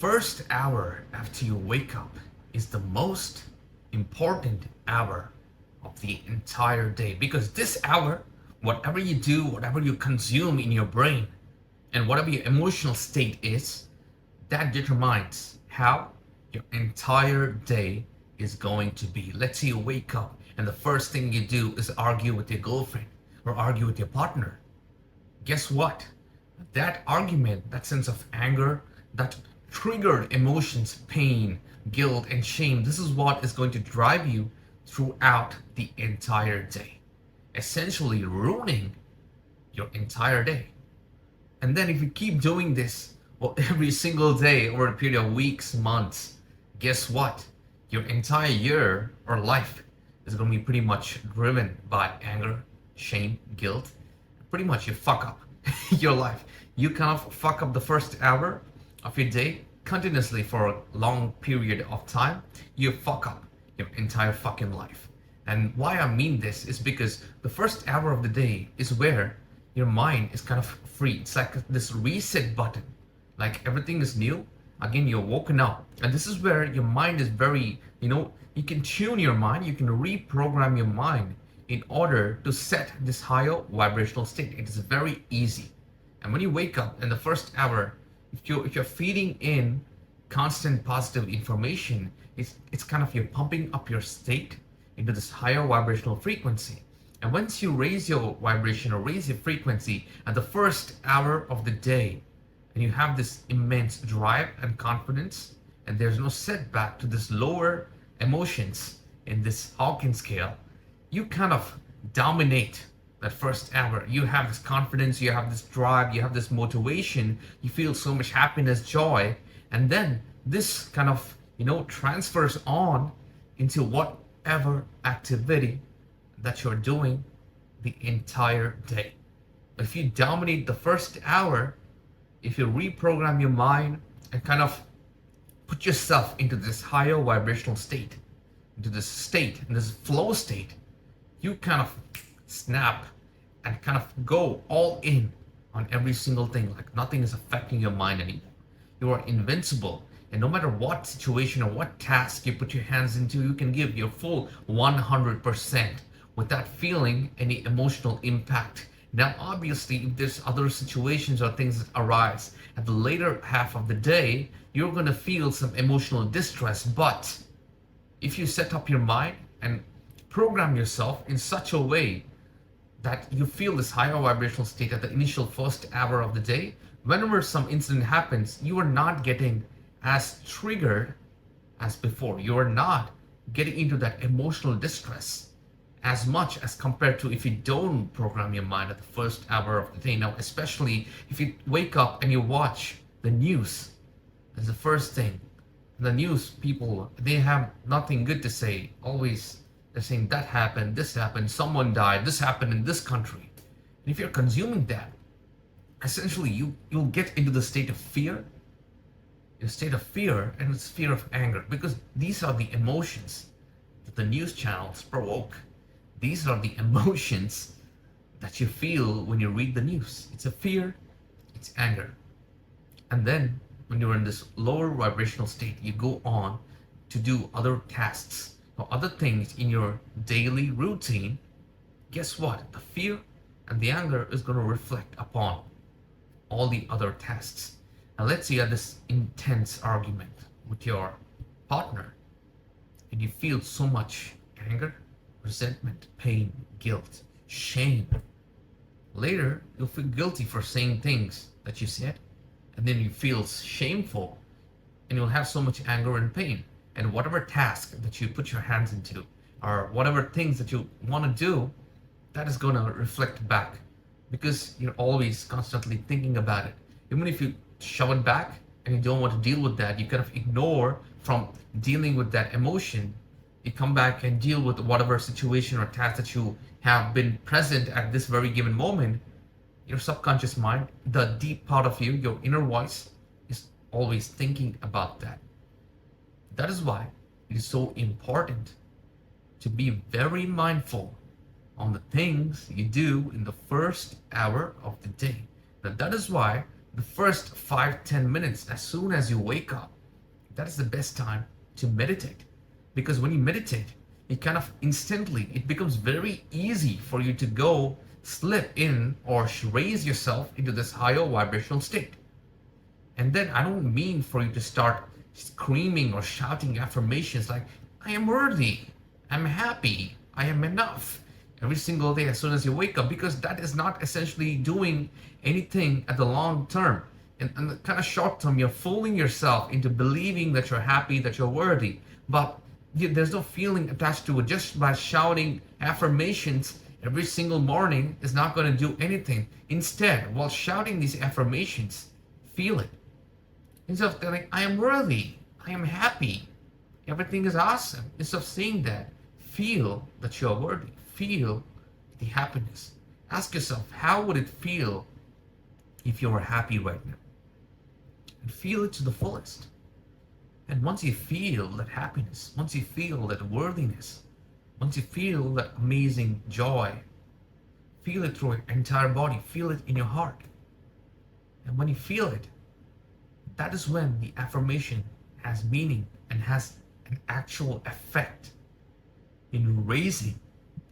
first hour after you wake up is the most important hour of the entire day, because this hour, whatever you do, whatever you consume in your brain, and whatever your emotional state is, that determines how your entire day is going to be. Let's say you wake up and the first thing you do is argue with your girlfriend or argue with your partner. Guess what? That argument, that sense of anger, that triggered emotions, pain, guilt, and shame, this is what is going to drive you throughout the entire day, essentially ruining your entire day. And then if you keep doing this every single day over a period of weeks, months, guess what? Your entire year or life is going to be pretty much driven by anger, shame, guilt. Pretty much you fuck up your life. You kind of fuck up the first hour of your day continuously for a long period of time. You fuck up your entire fucking life. And why I mean this is because the first hour of the day is where your mind is kind of free. It's like this reset button. Like everything is new. Again, you're woken up. And this is where your mind is very, you can tune your mind, you can reprogram your mind in order to set this higher vibrational state. It is very easy. And when you wake up in the first hour, if you're feeding in constant positive information, it's kind of you're pumping up your state into this higher vibrational frequency. And once you raise your vibration or raise your frequency at the first hour of the day, and you have this immense drive and confidence, and there's no setback to this lower emotions in this Hawkins scale, you kind of dominate that first hour. You have this confidence, you have this drive, you have this motivation, you feel so much happiness, joy, and then this kind of, transfers on into whatever activity that you're doing the entire day. If you dominate the first hour, if you reprogram your mind and kind of put yourself into this higher vibrational state, into this state, in this flow state, you kind of snap and kind of go all in on every single thing, like nothing is affecting your mind anymore. You are invincible, and no matter what situation or what task you put your hands into, you can give your full 100% without feeling any emotional impact. Now, obviously, if there's other situations or things that arise at the later half of the day, you're going to feel some emotional distress. But if you set up your mind and program yourself in such a way that you feel this higher vibrational state at the initial first hour of the day, whenever some incident happens, you are not getting as triggered as before. You are not getting into that emotional distress as much as compared to if you don't program your mind at the first hour of the day. Now, especially if you wake up and you watch the news as the first thing. The news people, they have nothing good to say. Always they're saying that happened, this happened, someone died, this happened in this country. And if you're consuming that, essentially you'll get into the state of fear. A state of fear, and it's fear of anger, because these are the emotions that the news channels provoke. These are the emotions that you feel when you read the news. It's a fear, it's anger. And then when you're in this lower vibrational state, you go on to do other tasks or other things in your daily routine. Guess what? The fear and the anger is going to reflect upon all the other tasks. Now let's say you have this intense argument with your partner and you feel so much anger, resentment, pain, guilt, shame. Later, you'll feel guilty for saying things that you said, and then you feel shameful, and you'll have so much anger and pain. And whatever task that you put your hands into, or whatever things that you want to do, that is going to reflect back, because you're always constantly thinking about it. Even if you shove it back and you don't want to deal with that, you kind of ignore from dealing with that emotion. You come back and deal with whatever situation or task that you have been present at this very given moment. Your subconscious mind, the deep part of you, your inner voice, is always thinking about that. That is why it is so important to be very mindful on the things you do in the first hour of the day. Now that is why the first 5-10 minutes, as soon as you wake up, that is the best time to meditate. Because when you meditate, it kind of instantly, it becomes very easy for you to go slip in or raise yourself into this higher vibrational state. And then I don't mean for you to start screaming or shouting affirmations like, I am worthy, I'm happy, I am enough, every single day as soon as you wake up, because that is not essentially doing anything at the long term. In the kind of short term, you're fooling yourself into believing that you're happy, that you're worthy, but there's no feeling attached to it. Just by shouting affirmations every single morning is not going to do anything. Instead, while shouting these affirmations, feel it. Instead of telling, I am worthy, I am happy, everything is awesome. Instead of saying that, feel that you are worthy. Feel the happiness. Ask yourself, how would it feel if you were happy right now? And feel it to the fullest. And once you feel that happiness, once you feel that worthiness, once you feel that amazing joy, feel it through your entire body, feel it in your heart. And when you feel it, that is when the affirmation has meaning and has an actual effect in raising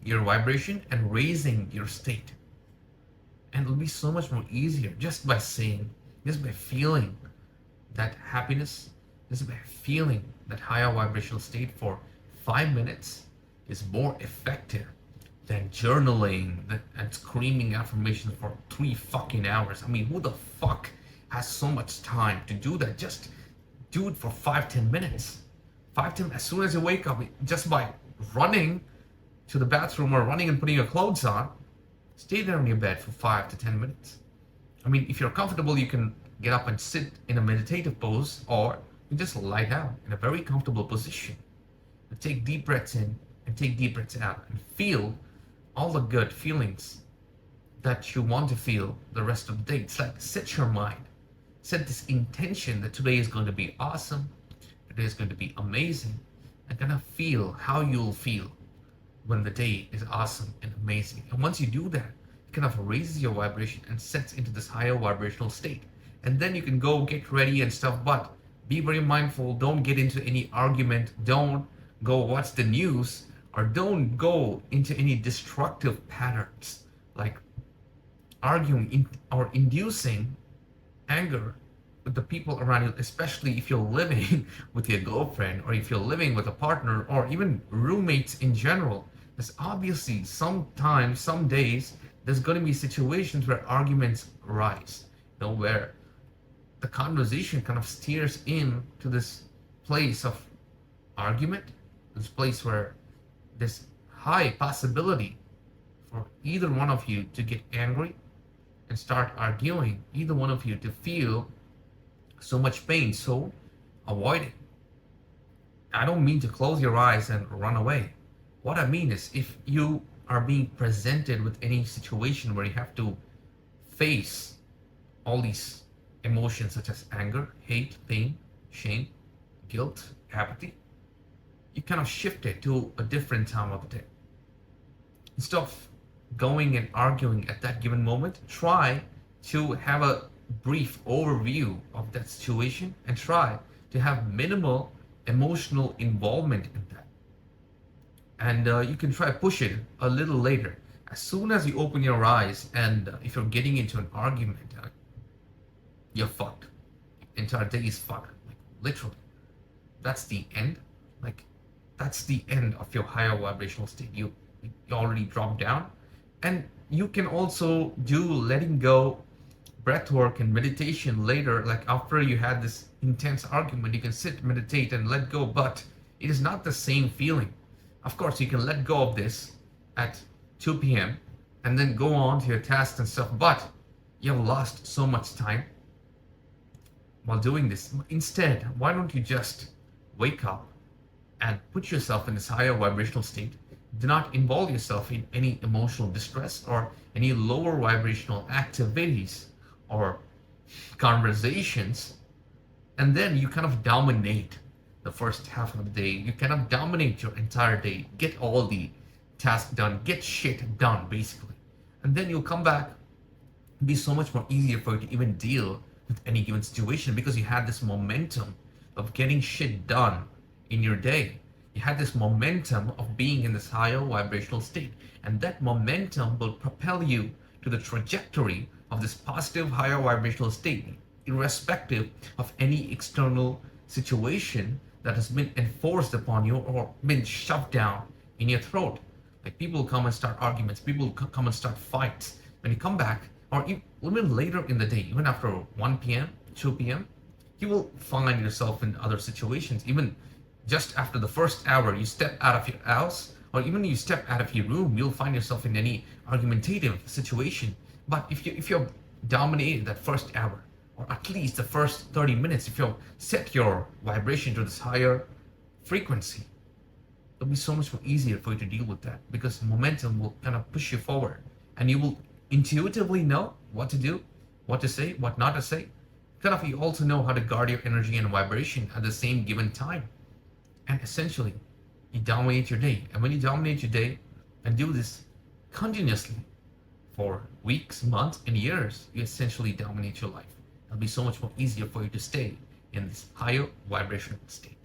your vibration and raising your state. And it'll be so much more easier just by saying, just by feeling that happiness, just by feeling that higher vibrational state for 5 minutes is more effective than journaling and screaming affirmations for 3 fucking hours. I mean, who the fuck has so much time to do that? Just do it for 5-10 minutes. 5-10, as soon as you wake up, just by running to the bathroom or running and putting your clothes on, stay there on your bed for 5 to 10 minutes. I mean, if you're comfortable, you can get up and sit in a meditative pose, or you just lie down in a very comfortable position and take deep breaths in and take deep breaths out and feel all the good feelings that you want to feel the rest of the day. It's like set your mind, set this intention that today is going to be awesome, today is going to be amazing, and kind of feel how you'll feel when the day is awesome and amazing. And once you do that, it kind of raises your vibration and sets into this higher vibrational state. And then you can go get ready and stuff, but be very mindful. Don't get into any argument. Don't go watch the news, or don't go into any destructive patterns like arguing or inducing anger with the people around you, especially if you're living with your girlfriend, or if you're living with a partner, or even roommates in general. There's obviously sometimes, some days, there's going to be situations where arguments rise, where the conversation kind of steers in to this place of argument, this place where there's high possibility for either one of you to get angry and start arguing, either one of you to feel so much pain. So avoid it. I don't mean to close your eyes and run away. What I mean is, if you are being presented with any situation where you have to face all these emotions such as anger, hate, pain, shame, guilt, apathy, you kind of shift it to a different time of the day. Instead of going and arguing at that given moment, try to have a brief overview of that situation and try to have minimal emotional involvement in that. And you can try push it a little later. As soon as you open your eyes and if you're getting into an argument, you're fucked. The entire day is fucked. Like, literally. That's the end. Like, that's the end of your higher vibrational state. You already dropped down. And you can also do letting go breath work and meditation later. Like, after you had this intense argument, you can sit, meditate, and let go. But it is not the same feeling. Of course, you can let go of this at 2 p.m. and then go on to your tasks and stuff. But you have lost so much time while doing this. Instead, why don't you just wake up and put yourself in this higher vibrational state? Do not involve yourself in any emotional distress or any lower vibrational activities or conversations, and then you kind of dominate the first half of the day. You kind of dominate your entire day, get all the tasks done, get shit done basically, and then you'll come back. It'll be so much more easier for you to even deal with any given situation because you had this momentum of getting shit done in your day. You had this momentum of being in this higher vibrational state, and that momentum will propel you to the trajectory of this positive higher vibrational state, irrespective of any external situation that has been enforced upon you or been shoved down in your throat. Like people come and start arguments, people come and start fights. When you come back, or even later in the day, even after 1 p.m., 2 p.m., you will find yourself in other situations. Even just after the first hour, you step out of your house, or even you step out of your room, you'll find yourself in any argumentative situation. But if you're dominated that first hour, or at least the first 30 minutes, if you set your vibration to this higher frequency, it'll be so much more easier for you to deal with that because momentum will kind of push you forward and you will intuitively know what to do, what to say, what not to say. Kind of you also know how to guard your energy and vibration at the same given time. And essentially, you dominate your day. And when you dominate your day and do this continuously for weeks, months, and years, you essentially dominate your life. It'll be so much more easier for you to stay in this higher vibrational state.